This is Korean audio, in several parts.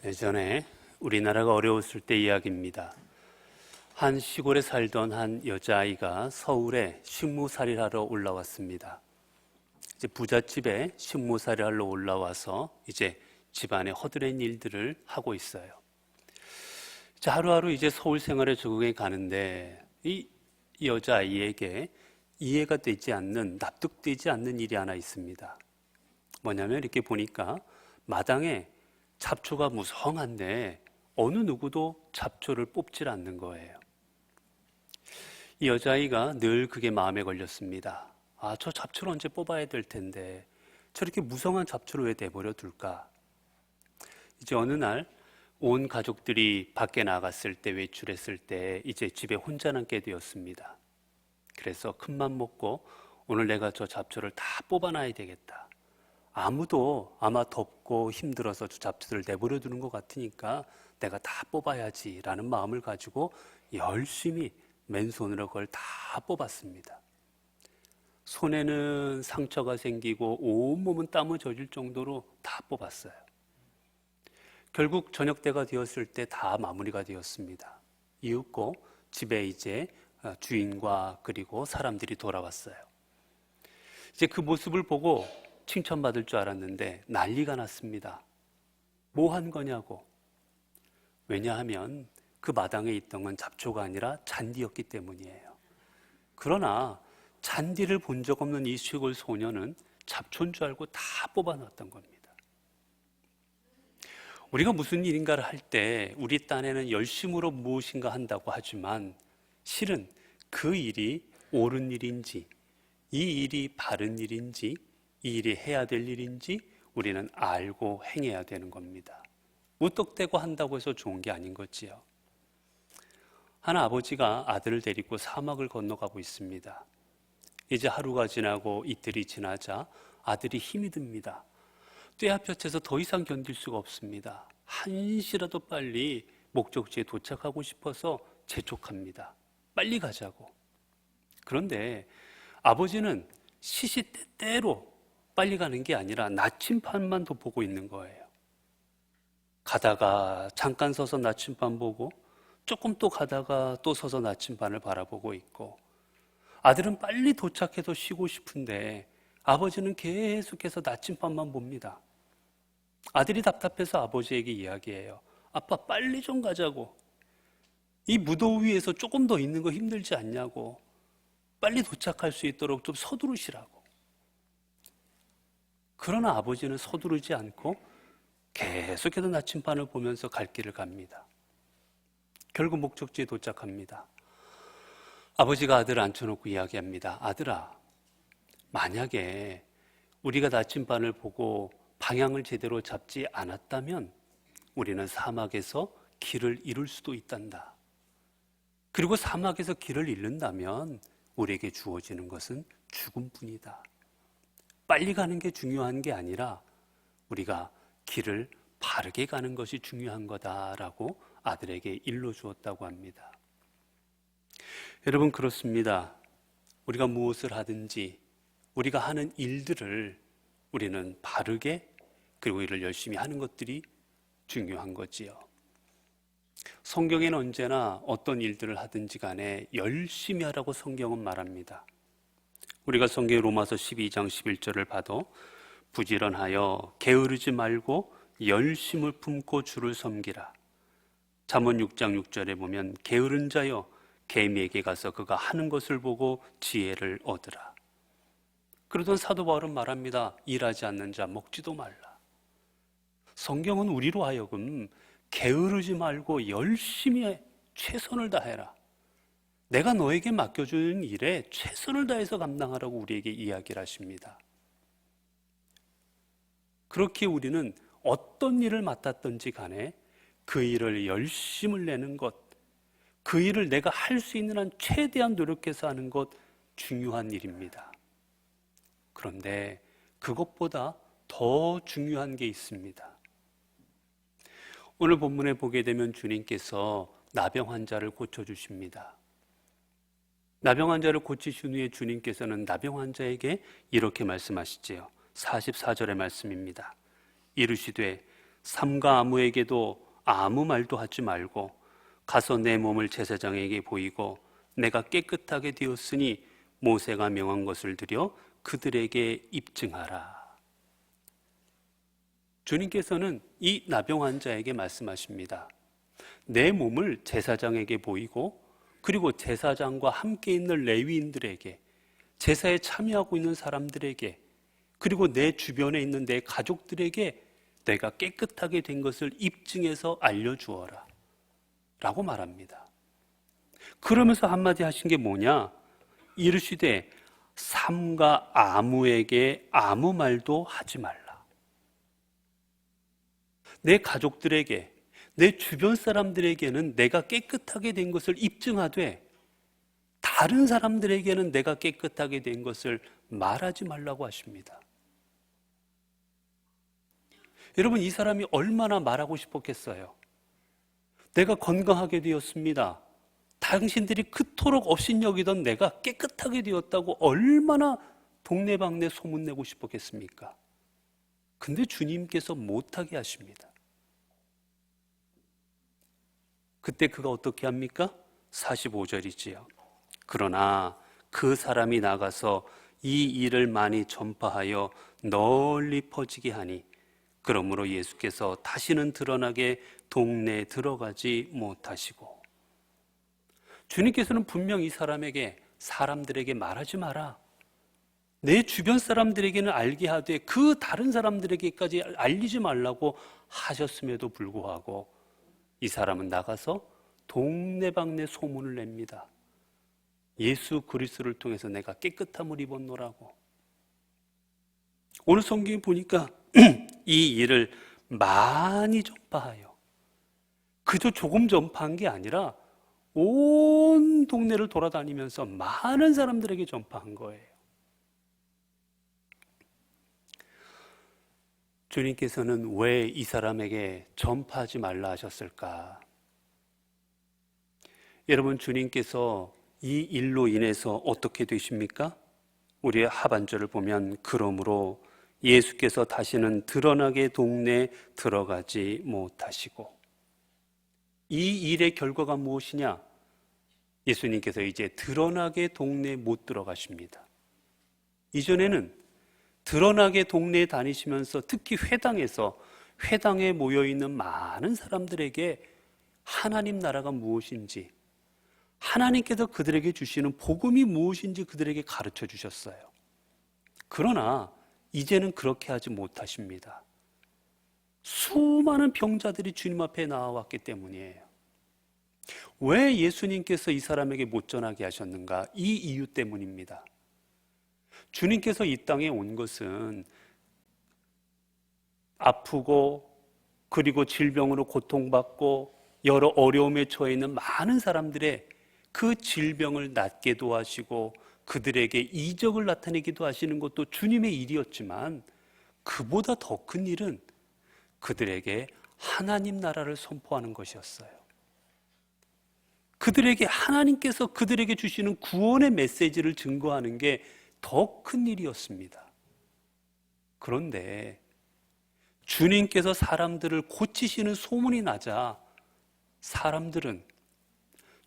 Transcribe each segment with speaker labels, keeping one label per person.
Speaker 1: 예전에 우리나라가 어려웠을 때 이야기입니다. 한 시골에 살던 한 여자아이가 서울에 식무살이를 하러 올라왔습니다. 이제 부잣집에 식무살이를 하러 올라와서 이제 집안의 허드렛 일들을 하고 있어요. 이제 하루하루 이제 서울 생활에 적응해 가는데 이 여자아이에게 이해가 되지 않는, 납득되지 않는 일이 하나 있습니다. 뭐냐면 이렇게 보니까 마당에 잡초가 무성한데 어느 누구도 잡초를 뽑질 않는 거예요. 이 여자아이가 늘 그게 마음에 걸렸습니다. 저 잡초를 언제 뽑아야 될 텐데 저렇게 무성한 잡초를 왜 내버려 둘까? 이제 어느 날 온 가족들이 밖에 나갔을 때, 외출했을 때 이제 집에 혼자 남게 되었습니다. 그래서 큰맘 먹고 오늘 내가 저 잡초를 다 뽑아놔야 되겠다. 아무도 아마 덥고 힘들어서 저 잡초를 내버려 두는 것 같으니까 내가 다 뽑아야지 라는 마음을 가지고 열심히 맨손으로 그걸 다 뽑았습니다. 손에는 상처가 생기고 온몸은 땀을 젖을 정도로 다 뽑았어요. 결국 저녁 때가 되었을 때 다 마무리가 되었습니다. 이윽고 집에 이제 주인과 그리고 사람들이 돌아왔어요. 이제 그 모습을 보고 칭찬받을 줄 알았는데 난리가 났습니다. 뭐 한 거냐고. 왜냐하면 그 마당에 있던 건 잡초가 아니라 잔디였기 때문이에요. 그러나 잔디를 본 적 없는 이 시골 소녀는 잡초인 줄 알고 다 뽑아놨던 겁니다. 우리가 무슨 일인가를 할 때 우리 딴에는 열심으로 무엇인가 한다고 하지만 실은 그 일이 옳은 일인지, 이 일이 바른 일인지, 이 일이 해야 될 일인지 우리는 알고 행해야 되는 겁니다. 무턱대고 한다고 해서 좋은 게 아닌 거지요. 한 아버지가 아들을 데리고 사막을 건너가고 있습니다. 이제 하루가 지나고 이틀이 지나자 아들이 힘이 듭니다. 떼합볕에서 더 이상 견딜 수가 없습니다. 한시라도 빨리 목적지에 도착하고 싶어서 재촉합니다. 빨리 가자고. 그런데 아버지는 시시때때로 빨리 가는 게 아니라 나침반만 보고 있는 거예요. 가다가 잠깐 서서 나침반 보고 조금 또 가다가 또 서서 나침반을 바라보고 있고, 아들은 빨리 도착해서 쉬고 싶은데 아버지는 계속해서 나침반만 봅니다. 아들이 답답해서 아버지에게 이야기해요. 아빠 빨리 좀 가자고. 이 무더위에서 조금 더 있는 거 힘들지 않냐고. 빨리 도착할 수 있도록 좀 서두르시라고. 그러나 아버지는 서두르지 않고 계속해서 나침반을 보면서 갈 길을 갑니다. 결국 목적지에 도착합니다. 아버지가 아들을 앉혀놓고 이야기합니다. 아들아, 만약에 우리가 나침반을 보고 방향을 제대로 잡지 않았다면 우리는 사막에서 길을 잃을 수도 있단다. 그리고 사막에서 길을 잃는다면 우리에게 주어지는 것은 죽음뿐이다. 빨리 가는 게 중요한 게 아니라 우리가 길을 바르게 가는 것이 중요한 거다라고 아들에게 일러주었다고 합니다. 여러분, 그렇습니다. 우리가 무엇을 하든지 우리가 하는 일들을 우리는 바르게, 그리고 일을 열심히 하는 것들이 중요한 거지요. 성경에는 언제나 어떤 일들을 하든지 간에 열심히 하라고 성경은 말합니다. 우리가 성경 로마서 12장 11절을 봐도 부지런하여 게으르지 말고 열심을 품고 주를 섬기라. 잠언 6장 6절에 보면 게으른 자여 개미에게 가서 그가 하는 것을 보고 지혜를 얻으라. 그러던 사도 바울은 말합니다. 일하지 않는 자 먹지도 말라. 성경은 우리로 하여금 게으르지 말고 열심히 최선을 다해라. 내가 너에게 맡겨주는 일에 최선을 다해서 감당하라고 우리에게 이야기를 하십니다. 그렇게 우리는 어떤 일을 맡았든지 간에 그 일을 열심을 내는 것, 그 일을 내가 할 수 있는 한 최대한 노력해서 하는 것 중요한 일입니다. 그런데 그것보다 더 중요한 게 있습니다. 오늘 본문에 보게 되면 주님께서 나병 환자를 고쳐주십니다. 나병 환자를 고치신 후에 주님께서는 나병 환자에게 이렇게 말씀하시지요. 44절의 말씀입니다. 이르시되 삼가 아무에게도 아무 말도 하지 말고 가서 내 몸을 제사장에게 보이고 내가 깨끗하게 되었으니 모세가 명한 것을 드려 그들에게 입증하라. 주님께서는 이 나병 환자에게 말씀하십니다. 내 몸을 제사장에게 보이고 그리고 제사장과 함께 있는 레위인들에게, 제사에 참여하고 있는 사람들에게, 그리고 내 주변에 있는 내 가족들에게 내가 깨끗하게 된 것을 입증해서 알려주어라 라고 말합니다. 그러면서 한마디 하신 게 뭐냐? 이르시되 삼가 아무에게 아무 말도 하지 말라. 내 가족들에게, 내 주변 사람들에게는 내가 깨끗하게 된 것을 입증하되 다른 사람들에게는 내가 깨끗하게 된 것을 말하지 말라고 하십니다. 여러분, 이 사람이 얼마나 말하고 싶었겠어요? 내가 건강하게 되었습니다. 당신들이 그토록 업신여기던 내가 깨끗하게 되었다고 얼마나 동네방네 소문내고 싶었겠습니까? 근데 주님께서 못하게 하십니다. 그때 그가 어떻게 합니까? 45절이지요. 그러나 그 사람이 나가서 이 일을 많이 전파하여 널리 퍼지게 하니 그러므로 예수께서 다시는 드러나게 동네에 들어가지 못하시고, 주님께서는 분명 이 사람들에게 말하지 마라, 내 주변 사람들에게는 알게 하되 그 다른 사람들에게까지 알리지 말라고 하셨음에도 불구하고 이 사람은 나가서 동네방네 소문을 냅니다. 예수 그리스도를 통해서 내가 깨끗함을 입었노라고. 오늘 성경에 보니까 이 일을 많이 전파하여, 그저 조금 전파한 게 아니라 온 동네를 돌아다니면서 많은 사람들에게 전파한 거예요. 주님께서는 왜 이 사람에게 전파하지 말라 하셨을까? 여러분, 주님께서 이 일로 인해서 어떻게 되십니까? 우리의 하반절을 보면 그러므로 예수께서 다시는 드러나게 동네에 들어가지 못하시고, 이 일의 결과가 무엇이냐? 예수님께서 이제 드러나게 동네에 못 들어가십니다. 이전에는 드러나게 동네에 다니시면서 특히 회당에 모여있는 많은 사람들에게 하나님 나라가 무엇인지, 하나님께서 그들에게 주시는 복음이 무엇인지 그들에게 가르쳐 주셨어요. 그러나 이제는 그렇게 하지 못하십니다. 수많은 병자들이 주님 앞에 나와왔기 때문이에요. 왜 예수님께서 이 사람에게 못 전하게 하셨는가? 이 이유 때문입니다. 주님께서 이 땅에 온 것은 아프고 그리고 질병으로 고통받고 여러 어려움에 처해 있는 많은 사람들의 그 질병을 낫게 도와주시고 그들에게 이적을 나타내기도 하시는 것도 주님의 일이었지만, 그보다 더 큰 일은 그들에게 하나님 나라를 선포하는 것이었어요. 그들에게 하나님께서 그들에게 주시는 구원의 메시지를 증거하는 게 더 큰 일이었습니다. 그런데 주님께서 사람들을 고치시는 소문이 나자 사람들은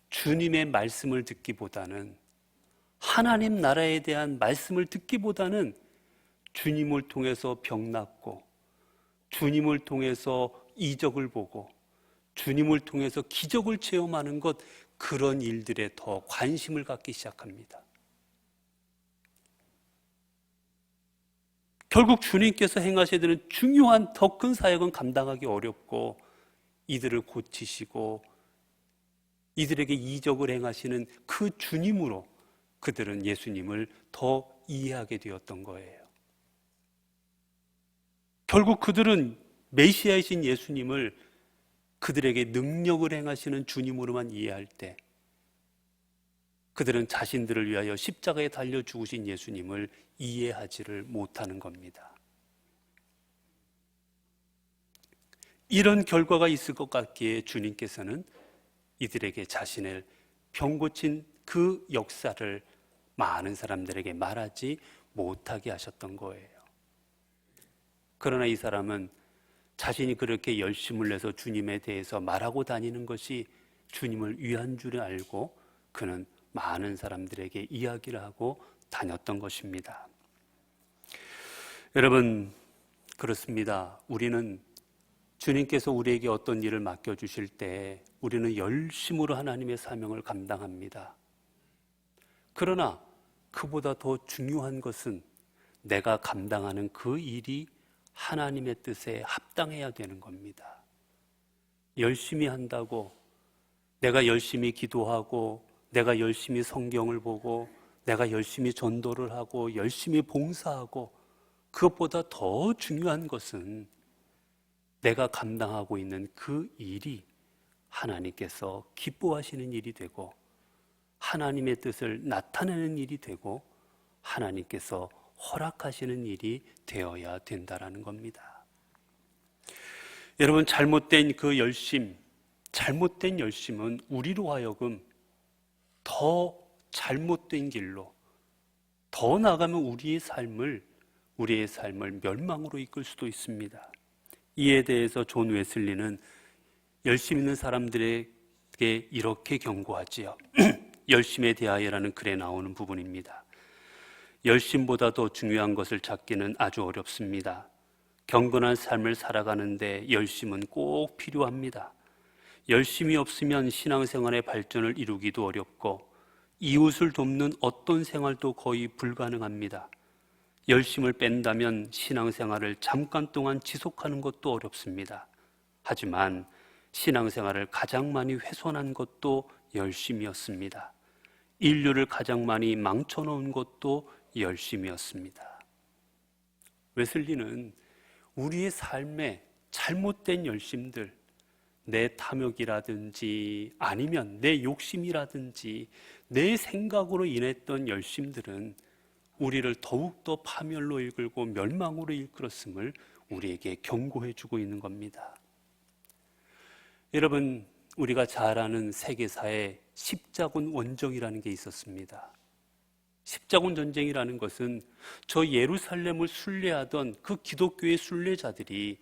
Speaker 1: 주님의 말씀을 듣기보다는, 하나님 나라에 대한 말씀을 듣기보다는 주님을 통해서 병 낫고, 주님을 통해서 이적을 보고, 주님을 통해서 기적을 체험하는 것, 그런 일들에 더 관심을 갖기 시작합니다. 결국 주님께서 행하셔야 되는 중요한 더 큰 사역은 감당하기 어렵고, 이들을 고치시고 이들에게 이적을 행하시는 그 주님으로 그들은 예수님을 더 이해하게 되었던 거예요. 결국 그들은 메시아이신 예수님을 그들에게 능력을 행하시는 주님으로만 이해할 때, 그들은 자신들을 위하여 십자가에 달려 죽으신 예수님을 이해하지를 못하는 겁니다. 이런 결과가 있을 것 같기에 주님께서는 이들에게 자신을 병 고친 그 역사를 많은 사람들에게 말하지 못하게 하셨던 거예요. 그러나 이 사람은 자신이 그렇게 열심을 내서 주님에 대해서 말하고 다니는 것이 주님을 위한 줄 알고 그는 많은 사람들에게 이야기를 하고 다녔던 것입니다. 여러분, 그렇습니다. 우리는 주님께서 우리에게 어떤 일을 맡겨주실 때 우리는 열심으로 하나님의 사명을 감당합니다. 그러나 그보다 더 중요한 것은 내가 감당하는 그 일이 하나님의 뜻에 합당해야 되는 겁니다. 열심히 한다고, 내가 열심히 기도하고, 내가 열심히 성경을 보고, 내가 열심히 전도를 하고, 열심히 봉사하고, 그것보다 더 중요한 것은 내가 감당하고 있는 그 일이 하나님께서 기뻐하시는 일이 되고, 하나님의 뜻을 나타내는 일이 되고, 하나님께서 허락하시는 일이 되어야 된다라는 겁니다. 여러분, 잘못된 그 열심, 잘못된 열심은 우리로 하여금 더 잘못된 길로, 더 나가면 우리의 삶을 멸망으로 이끌 수도 있습니다. 이에 대해서 존 웨슬리는 열심 있는 사람들에게 이렇게 경고하지요. 열심에 대하여라는 글에 나오는 부분입니다. 열심보다 더 중요한 것을 찾기는 아주 어렵습니다. 경건한 삶을 살아가는데 열심은 꼭 필요합니다. 열심이 없으면 신앙생활의 발전을 이루기도 어렵고 이웃을 돕는 어떤 생활도 거의 불가능합니다. 열심을 뺀다면 신앙생활을 잠깐 동안 지속하는 것도 어렵습니다. 하지만 신앙생활을 가장 많이 훼손한 것도 열심이었습니다. 인류를 가장 많이 망쳐놓은 것도 열심이었습니다. 웨슬리는 우리의 삶에 잘못된 열심들, 내 탐욕이라든지 아니면 내 욕심이라든지 내 생각으로 인했던 열심들은 우리를 더욱더 파멸로 이끌고 멸망으로 이끌었음을 우리에게 경고해 주고 있는 겁니다. 여러분, 우리가 잘 아는 세계사에 십자군 원정이라는 게 있었습니다. 십자군 전쟁이라는 것은 저 예루살렘을 순례하던 그 기독교의 순례자들이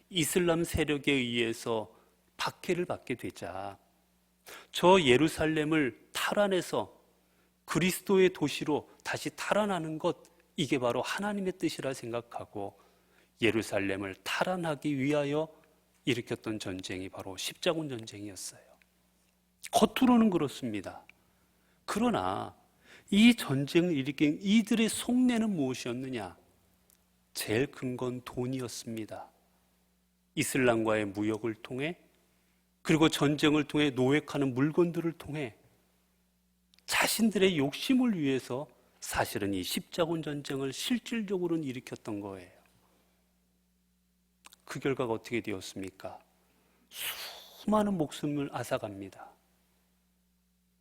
Speaker 1: 이슬람 세력에 의해서 박해를 받게 되자 저 예루살렘을 탈환해서 그리스도의 도시로 다시 탈환하는 것, 이게 바로 하나님의 뜻이라 생각하고 예루살렘을 탈환하기 위하여 일으켰던 전쟁이 바로 십자군 전쟁이었어요. 겉으로는 그렇습니다. 그러나 이 전쟁을 일으킨 이들의 속내는 무엇이었느냐? 제일 큰 건 돈이었습니다. 이슬람과의 무역을 통해, 그리고 전쟁을 통해 노획하는 물건들을 통해 자신들의 욕심을 위해서 사실은 이 십자군 전쟁을 실질적으로는 일으켰던 거예요. 그 결과가 어떻게 되었습니까? 수많은 목숨을 앗아갑니다.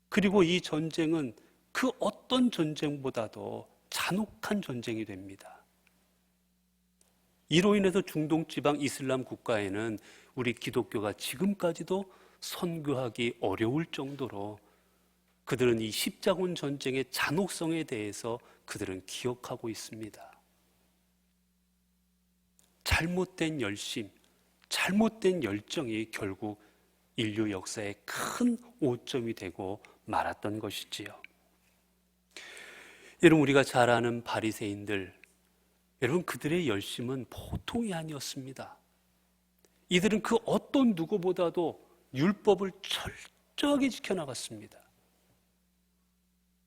Speaker 1: 그리고 이 전쟁은 그 어떤 전쟁보다도 잔혹한 전쟁이 됩니다. 이로 인해서 중동 지방 이슬람 국가에는 우리 기독교가 지금까지도 선교하기 어려울 정도로 그들은 이 십자군 전쟁의 잔혹성에 대해서 그들은 기억하고 있습니다. 잘못된 열심, 잘못된 열정이 결국 인류 역사의 큰 오점이 되고 말았던 것이지요. 여러분, 우리가 잘 아는 바리새인들, 여러분, 그들의 열심은 보통이 아니었습니다. 이들은 그 어떤 누구보다도 율법을 철저하게 지켜나갔습니다.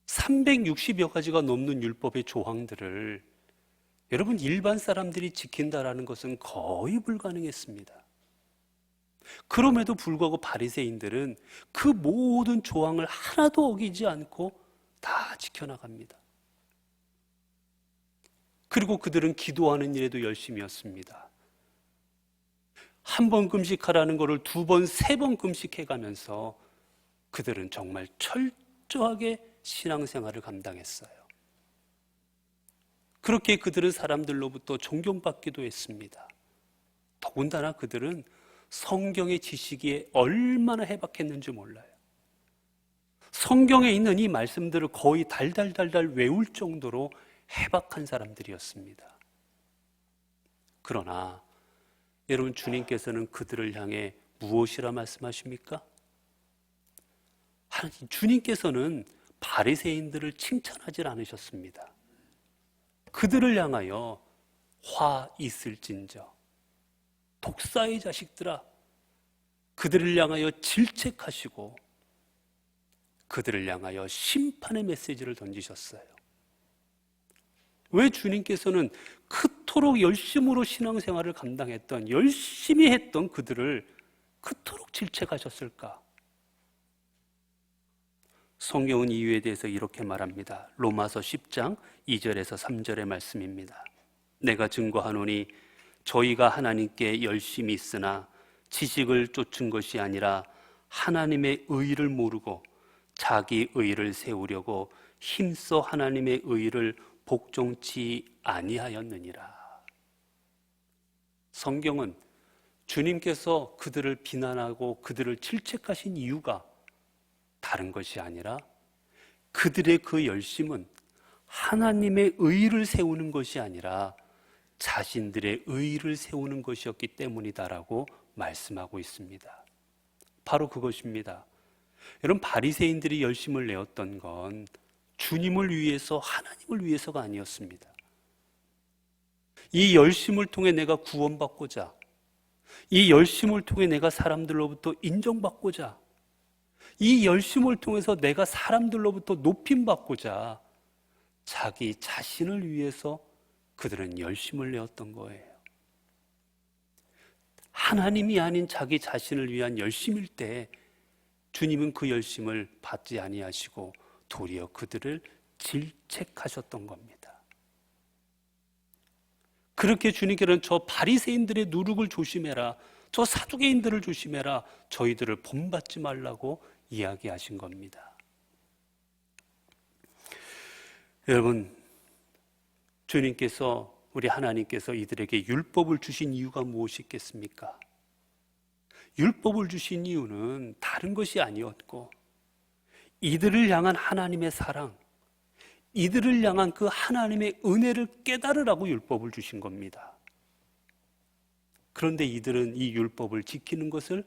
Speaker 1: 360여 가지가 넘는 율법의 조항들을 여러분, 일반 사람들이 지킨다라는 것은 거의 불가능했습니다. 그럼에도 불구하고 바리새인들은 그 모든 조항을 하나도 어기지 않고 다 지켜나갑니다. 그리고 그들은 기도하는 일에도 열심이었습니다. 한 번 금식하라는 것을 2번, 3번 금식해가면서 그들은 정말 철저하게 신앙생활을 감당했어요. 그렇게 그들은 사람들로부터 존경받기도 했습니다. 더군다나 그들은 성경의 지식이 얼마나 해박했는지 몰라요. 성경에 있는 이 말씀들을 거의 달달달달 외울 정도로 해박한 사람들이었습니다. 그러나 여러분, 주님께서는 그들을 향해 무엇이라 말씀하십니까? 주님께서는 바리새인들을 칭찬하지 않으셨습니다. 그들을 향하여 화 있을진저, 독사의 자식들아, 그들을 향하여 질책하시고 그들을 향하여 심판의 메시지를 던지셨어요. 왜 주님께서는 그토록 열심으로 신앙생활을 감당했던, 열심히 했던 그들을 그토록 질책하셨을까? 성경은 이유에 대해서 이렇게 말합니다. 로마서 10장 2절에서 3절의 말씀입니다. 내가 증거하노니 저희가 하나님께 열심히 있으나 지식을 쫓은 것이 아니라 하나님의 의를 모르고 자기 의를 세우려고 힘써 하나님의 의를 복종치 아니하였느니라. 성경은 주님께서 그들을 비난하고 그들을 질책하신 이유가 다른 것이 아니라 그들의 그 열심은 하나님의 의를 세우는 것이 아니라 자신들의 의를 세우는 것이었기 때문이다라고 말씀하고 있습니다. 바로 그것입니다. 여러분, 바리새인들이 열심을 내었던 건 주님을 위해서, 하나님을 위해서가 아니었습니다. 이 열심을 통해 내가 구원받고자, 이 열심을 통해 내가 사람들로부터 인정받고자, 이 열심을 통해서 내가 사람들로부터 높임받고자 자기 자신을 위해서 그들은 열심을 내었던 거예요. 하나님이 아닌 자기 자신을 위한 열심일 때 주님은 그 열심을 받지 아니하시고 도리어 그들을 질책하셨던 겁니다. 그렇게 주님께서는 저 바리새인들의 누룩을 조심해라, 저 사두개인들을 조심해라, 저희들을 본받지 말라고 이야기하신 겁니다. 여러분, 주님께서, 우리 하나님께서 이들에게 율법을 주신 이유가 무엇이 있겠습니까? 율법을 주신 이유는 다른 것이 아니었고 이들을 향한 하나님의 사랑, 이들을 향한 그 하나님의 은혜를 깨달으라고 율법을 주신 겁니다. 그런데 이들은 이 율법을 지키는 것을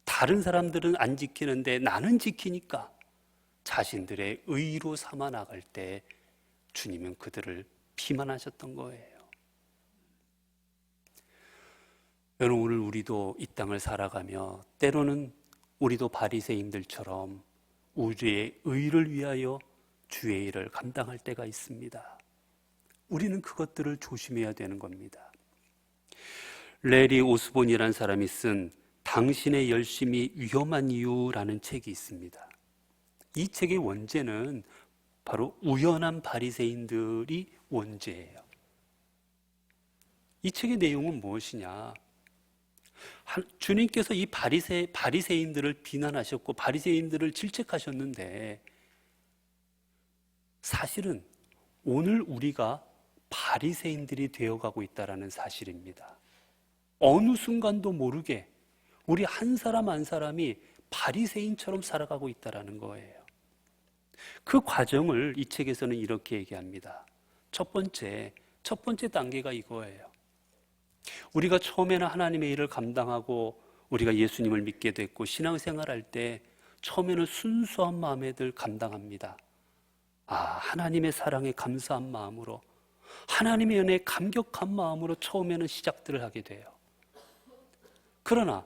Speaker 1: 다른 사람들은 안 지키는데 나는 지키니까 자신들의 의로 삼아 나갈 때 주님은 그들을 비난하셨던 거예요. 여러분, 오늘 우리도 이 땅을 살아가며 때로는 우리도 바리새인들처럼 우리의 의를 위하여 주의 일을 감당할 때가 있습니다. 우리는 그것들을 조심해야 되는 겁니다. 레리 오스본이라는 사람이 쓴 당신의 열심이 위험한 이유라는 책이 있습니다. 이 책의 원제는 바로 우연한 바리새인들이 원제예요. 이 책의 내용은 무엇이냐? 주님께서 이 바리새인들을 비난하셨고 바리새인들을 질책하셨는데 사실은 오늘 우리가 바리새인들이 되어가고 있다는 사실입니다. 어느 순간도 모르게 우리 한 사람 한 사람이 바리새인처럼 살아가고 있다는 거예요. 그 과정을 이 책에서는 이렇게 얘기합니다. 첫 번째 단계가 이거예요. 우리가 처음에는 하나님의 일을 감당하고 우리가 예수님을 믿게 됐고 신앙생활할 때 처음에는 순수한 마음에들 감당합니다. 하나님의 사랑에 감사한 마음으로, 하나님의 은혜에 감격한 마음으로 처음에는 시작들을 하게 돼요. 그러나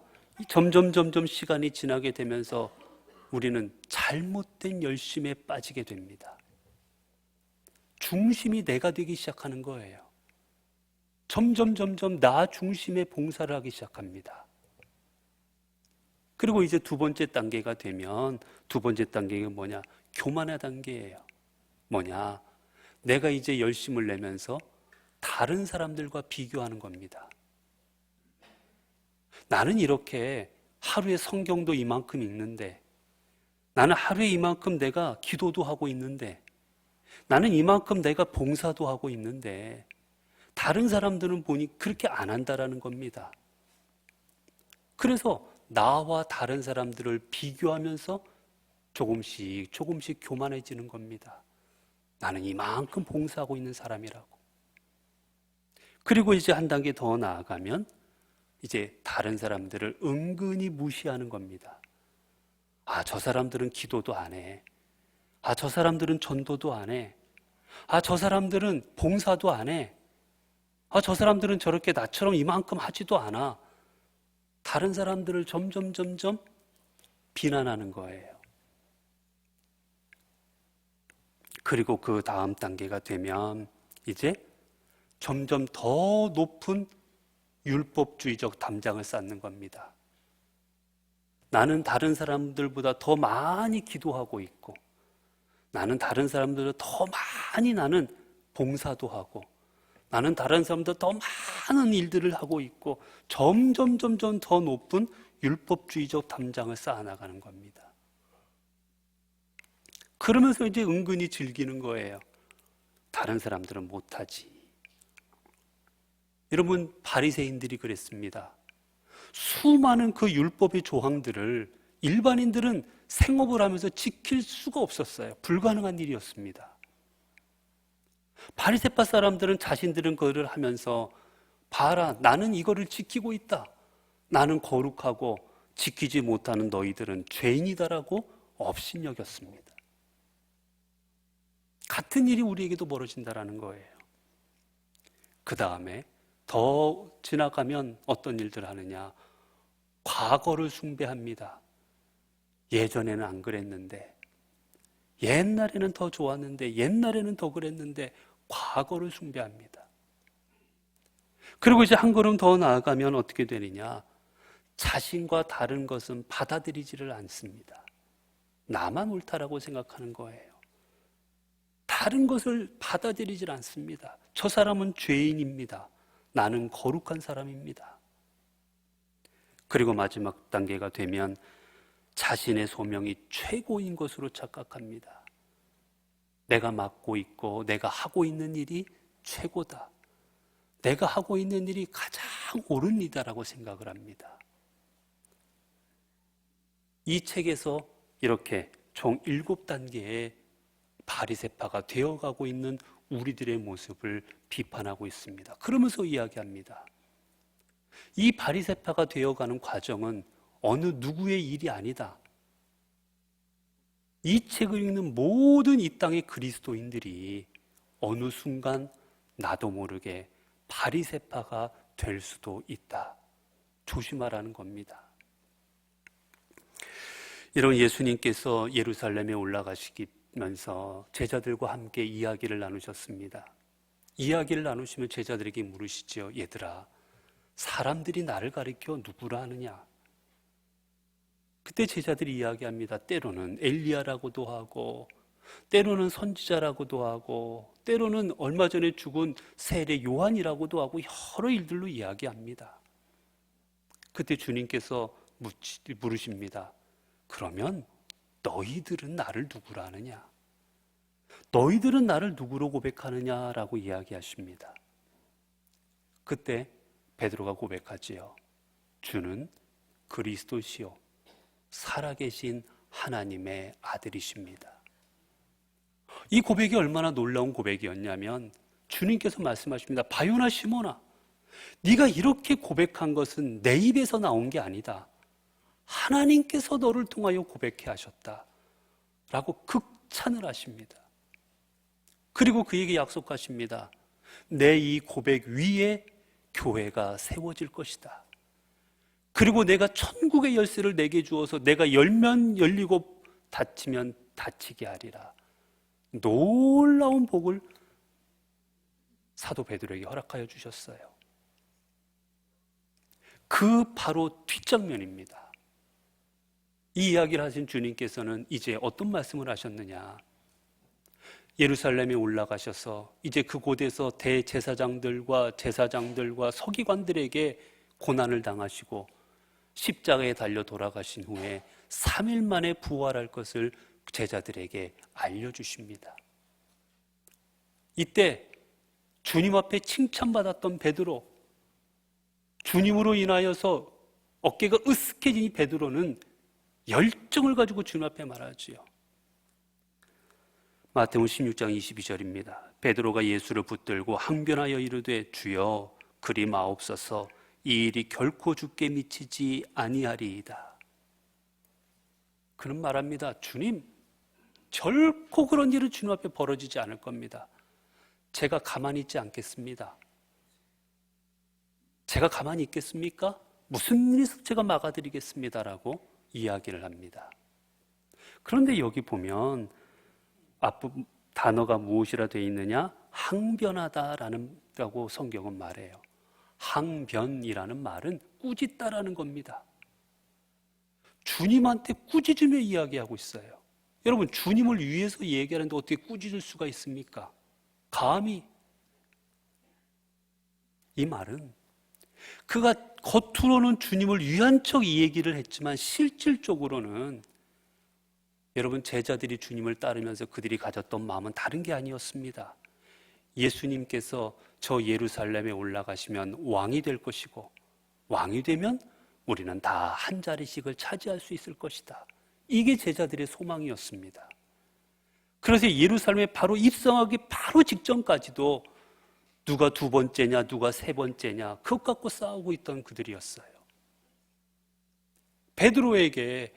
Speaker 1: 점점 시간이 지나게 되면서 우리는 잘못된 열심에 빠지게 됩니다. 중심이 내가 되기 시작하는 거예요. 점점 나 중심의 봉사를 하기 시작합니다. 그리고 이제 두 번째 단계가 되면, 두 번째 단계가 뭐냐? 교만의 단계예요. 뭐냐? 내가 이제 열심을 내면서 다른 사람들과 비교하는 겁니다. 나는 이렇게 하루에 성경도 이만큼 읽는데, 나는 하루에 이만큼 내가 기도도 하고 있는데, 나는 이만큼 내가 봉사도 하고 있는데 다른 사람들은 보니 그렇게 안 한다라는 겁니다. 그래서 나와 다른 사람들을 비교하면서 조금씩 교만해지는 겁니다. 나는 이만큼 봉사하고 있는 사람이라고. 그리고 이제 한 단계 더 나아가면 이제 다른 사람들을 은근히 무시하는 겁니다. 아, 저 사람들은 기도도 안 해. 아, 저 사람들은 전도도 안 해. 아, 저 사람들은 봉사도 안 해. 아, 저 사람들은 저렇게 나처럼 이만큼 하지도 않아. 다른 사람들을 점점 비난하는 거예요. 그리고 그 다음 단계가 되면 이제 점점 더 높은 율법주의적 담장을 쌓는 겁니다. 나는 다른 사람들보다 더 많이 기도하고 있고, 나는 다른 사람들보다 더 많이 나는 봉사도 하고, 나는 다른 사람보다 더 많은 일들을 하고 있고, 점점 더 높은 율법주의적 담장을 쌓아나가는 겁니다. 그러면서 이제 은근히 즐기는 거예요. 다른 사람들은 못하지. 여러분, 바리새인들이 그랬습니다. 수많은 그 율법의 조항들을 일반인들은 생업을 하면서 지킬 수가 없었어요. 불가능한 일이었습니다. 바리새파 사람들은 자신들은 그거를 하면서 봐라, 나는 이거를 지키고 있다. 나는 거룩하고 지키지 못하는 너희들은 죄인이다라고 업신여겼습니다. 같은 일이 우리에게도 벌어진다라는 거예요. 그 다음에 더 지나가면 어떤 일들을 하느냐? 과거를 숭배합니다. 예전에는 안 그랬는데, 옛날에는 더 좋았는데, 옛날에는 더 그랬는데, 과거를 숭배합니다. 그리고 이제 한 걸음 더 나아가면 어떻게 되느냐? 자신과 다른 것은 받아들이지를 않습니다. 나만 옳다라고 생각하는 거예요. 다른 것을 받아들이질 않습니다. 저 사람은 죄인입니다. 나는 거룩한 사람입니다. 그리고 마지막 단계가 되면 자신의 소명이 최고인 것으로 착각합니다. 내가 맡고 있고 내가 하고 있는 일이 최고다. 내가 하고 있는 일이 가장 옳은 일이다라고 생각을 합니다. 이 책에서 이렇게 총 7단계의 바리새파가 되어가고 있는 우리들의 모습을 비판하고 있습니다. 그러면서 이야기합니다. 이 바리새파가 되어가는 과정은 어느 누구의 일이 아니다. 이 책을 읽는 모든 이 땅의 그리스도인들이 어느 순간 나도 모르게 바리새파가 될 수도 있다. 조심하라는 겁니다. 이런 예수님께서 예루살렘에 올라가시면서 제자들과 함께 이야기를 나누셨습니다. 이야기를 나누시면 제자들에게 물으시죠. 얘들아, 사람들이 나를 가리켜 누구라 하느냐? 그때 제자들이 이야기합니다. 때로는 엘리야라고도 하고, 때로는 선지자라고도 하고, 때로는 얼마 전에 죽은 세례 요한이라고도 하고 여러 일들로 이야기합니다. 그때 주님께서 물으십니다. 그러면 너희들은 나를 누구라 하느냐? 너희들은 나를 누구로 고백하느냐라고 이야기하십니다. 그때 베드로가 고백하지요. 주는 그리스도시요 살아계신 하나님의 아들이십니다. 이 고백이 얼마나 놀라운 고백이었냐면 주님께서 말씀하십니다. 바요나 시몬아, 네가 이렇게 고백한 것은 내 입에서 나온 게 아니다. 하나님께서 너를 통하여 고백해 하셨다 라고 극찬을 하십니다. 그리고 그에게 약속하십니다. 내 이 고백 위에 교회가 세워질 것이다. 그리고 내가 천국의 열쇠를 내게 주어서 내가 열면 열리고 닫히면 닫히게 하리라. 놀라운 복을 사도 베드로에게 허락하여 주셨어요. 그 바로 뒷장면입니다. 이 이야기를 하신 주님께서는 이제 어떤 말씀을 하셨느냐? 예루살렘에 올라가셔서 이제 그곳에서 대제사장들과 제사장들과 서기관들에게 고난을 당하시고 십자가에 달려 돌아가신 후에 3일 만에 부활할 것을 제자들에게 알려주십니다. 이때 주님 앞에 칭찬받았던 베드로, 주님으로 인하여서 어깨가 으쓱해진 이 베드로는 열정을 가지고 주님 앞에 말하지요. 마태복음 16장 22절입니다. 베드로가 예수를 붙들고 항변하여 이르되 주여 그리 마옵소서 이 일이 결코 주께 미치지 아니하리이다. 그는 말합니다. 주님, 결코 그런 일은 주님 앞에 벌어지지 않을 겁니다. 제가 가만히 있지 않겠습니다. 제가 가만히 있겠습니까? 무슨 일이 있어도 제가 막아드리겠습니다라고 이야기를 합니다. 그런데 여기 보면 앞부분 단어가 무엇이라 되어 있느냐? 항변하다라고 성경은 말해요. 항변이라는 말은 꾸짖다라는 겁니다. 주님한테 꾸짖으며 이야기하고 있어요. 여러분, 주님을 위해서 얘기하는데 어떻게 꾸짖을 수가 있습니까? 감히. 이 말은 그가 겉으로는 주님을 위한 척 이 얘기를 했지만 실질적으로는 여러분, 제자들이 주님을 따르면서 그들이 가졌던 마음은 다른 게 아니었습니다. 예수님께서 저 예루살렘에 올라가시면 왕이 될 것이고, 왕이 되면 우리는 다 한 자리씩을 차지할 수 있을 것이다. 이게 제자들의 소망이었습니다. 그래서 예루살렘에 바로 입성하기 바로 직전까지도 누가 두 번째냐, 누가 세 번째냐, 그것 갖고 싸우고 있던 그들이었어요. 베드로에게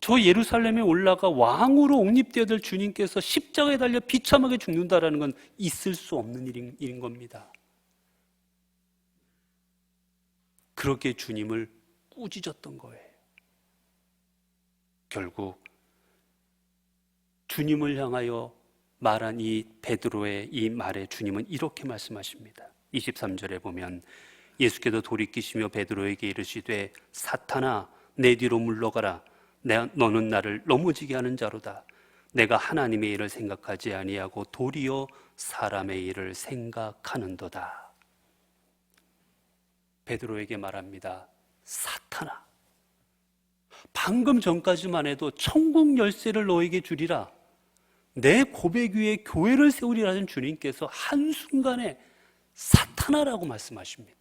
Speaker 1: 저 예루살렘에 올라가 왕으로 옹립되어야 될 주님께서 십자가에 달려 비참하게 죽는다라는 건 있을 수 없는 일인 겁니다. 그렇게 주님을 꾸짖었던 거예요. 결국 주님을 향하여 말한 이 베드로의 이 말에 주님은 이렇게 말씀하십니다. 23절에 보면 예수께서 돌이키시며 베드로에게 이르시되 사탄아 내 뒤로 물러가라. 너는 나를 넘어지게 하는 자로다. 내가 하나님의 일을 생각하지 아니하고 도리어 사람의 일을 생각하는도다. 베드로에게 말합니다. 사탄아, 방금 전까지만 해도 천국 열쇠를 너에게 주리라, 내 고백 위에 교회를 세우리라는 주님께서 한순간에 사탄아라고 말씀하십니다.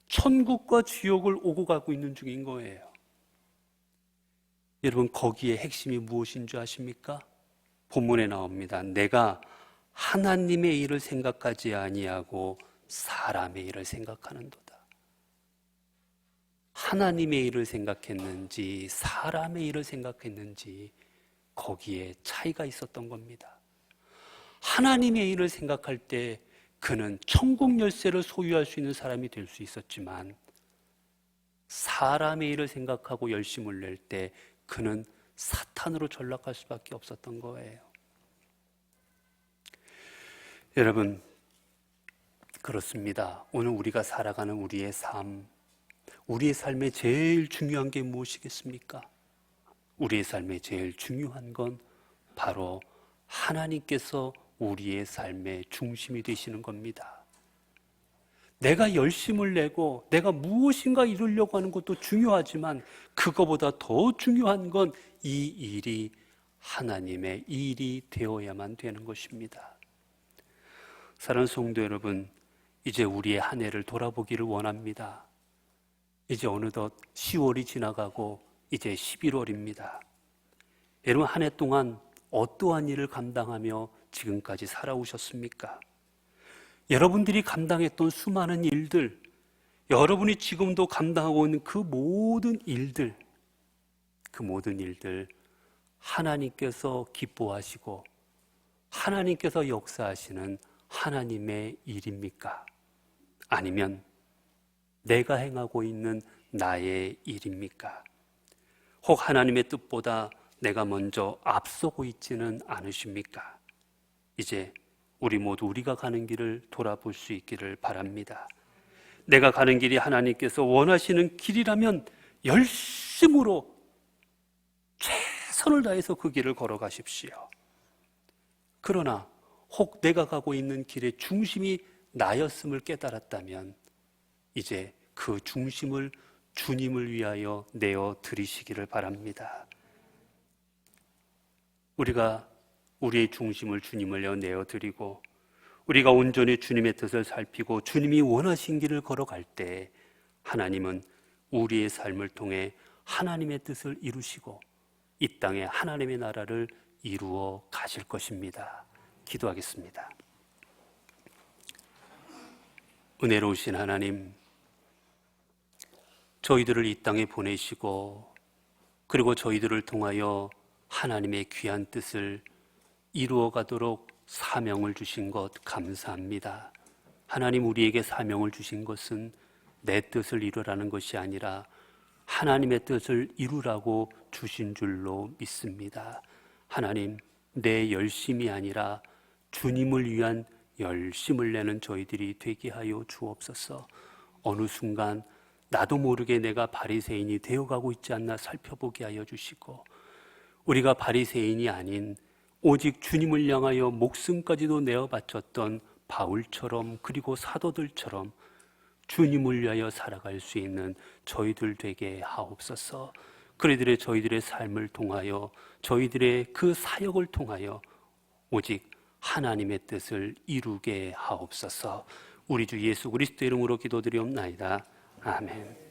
Speaker 1: 천국과 지옥을 오고 가고 있는 중인 거예요. 여러분, 거기에 핵심이 무엇인 줄 아십니까? 본문에 나옵니다. 내가 하나님의 일을 생각하지 아니하고 사람의 일을 생각하는도다. 하나님의 일을 생각했는지 사람의 일을 생각했는지 거기에 차이가 있었던 겁니다. 하나님의 일을 생각할 때 그는 천국 열쇠를 소유할 수 있는 사람이 될 수 있었지만 사람의 일을 생각하고 열심을 낼 때 그는 사탄으로 전락할 수밖에 없었던 거예요. 여러분, 그렇습니다. 오늘 우리가 살아가는 우리의 삶에 제일 중요한 게 무엇이겠습니까? 우리의 삶에 제일 중요한 건 바로 하나님께서 우리의 삶의 중심이 되시는 겁니다. 내가 열심을 내고 내가 무엇인가 이루려고 하는 것도 중요하지만 그거보다 더 중요한 건 이 일이 하나님의 일이 되어야만 되는 것입니다. 사랑하는 성도 여러분, 이제 우리의 한 해를 돌아보기를 원합니다. 이제 어느덧 10월이 지나가고 이제 11월입니다. 여러분, 한 해 동안 어떠한 일을 감당하며 지금까지 살아오셨습니까? 여러분들이 감당했던 수많은 일들, 여러분이 지금도 감당하고 있는 그 모든 일들 하나님께서 기뻐하시고 하나님께서 역사하시는 하나님의 일입니까? 아니면 내가 행하고 있는 나의 일입니까? 혹 하나님의 뜻보다 내가 먼저 앞서고 있지는 않으십니까? 이제 우리 모두 우리가 가는 길을 돌아볼 수 있기를 바랍니다. 내가 가는 길이 하나님께서 원하시는 길이라면 열심으로 최선을 다해서 그 길을 걸어가십시오. 그러나 혹 내가 가고 있는 길의 중심이 나였음을 깨달았다면 이제 그 중심을 주님을 위하여 내어 드리시기를 바랍니다. 우리가 우리의 중심을 주님을 내어 드리고 우리가 온전히 주님의 뜻을 살피고 주님이 원하신 길을 걸어갈 때 하나님은 우리의 삶을 통해 하나님의 뜻을 이루시고 이 땅에 하나님의 나라를 이루어 가실 것입니다. 기도하겠습니다. 은혜로우신 하나님, 저희들을 이 땅에 보내시고 그리고 저희들을 통하여 하나님의 귀한 뜻을 이루어 가도록 사명을 주신 것 감사합니다. 하나님, 우리에게 사명을 주신 것은 내 뜻을 이루라는 것이 아니라 하나님의 뜻을 이루라고 주신 줄로 믿습니다. 하나님, 내 열심이 아니라 주님을 위한 열심을 내는 저희들이 되게 하여 주옵소서. 어느 순간 나도 모르게 내가 바리새인이 되어가고 있지 않나 살펴보게 하여 주시고, 우리가 바리새인이 아닌 오직 주님을 향하여 목숨까지도 내어 바쳤던 바울처럼, 그리고 사도들처럼 주님을 위하여 살아갈 수 있는 저희들 되게 하옵소서. 그들의 저희들의 삶을 통하여, 저희들의 그 사역을 통하여 오직 하나님의 뜻을 이루게 하옵소서. 우리 주 예수 그리스도 이름으로 기도드리옵나이다. 아멘.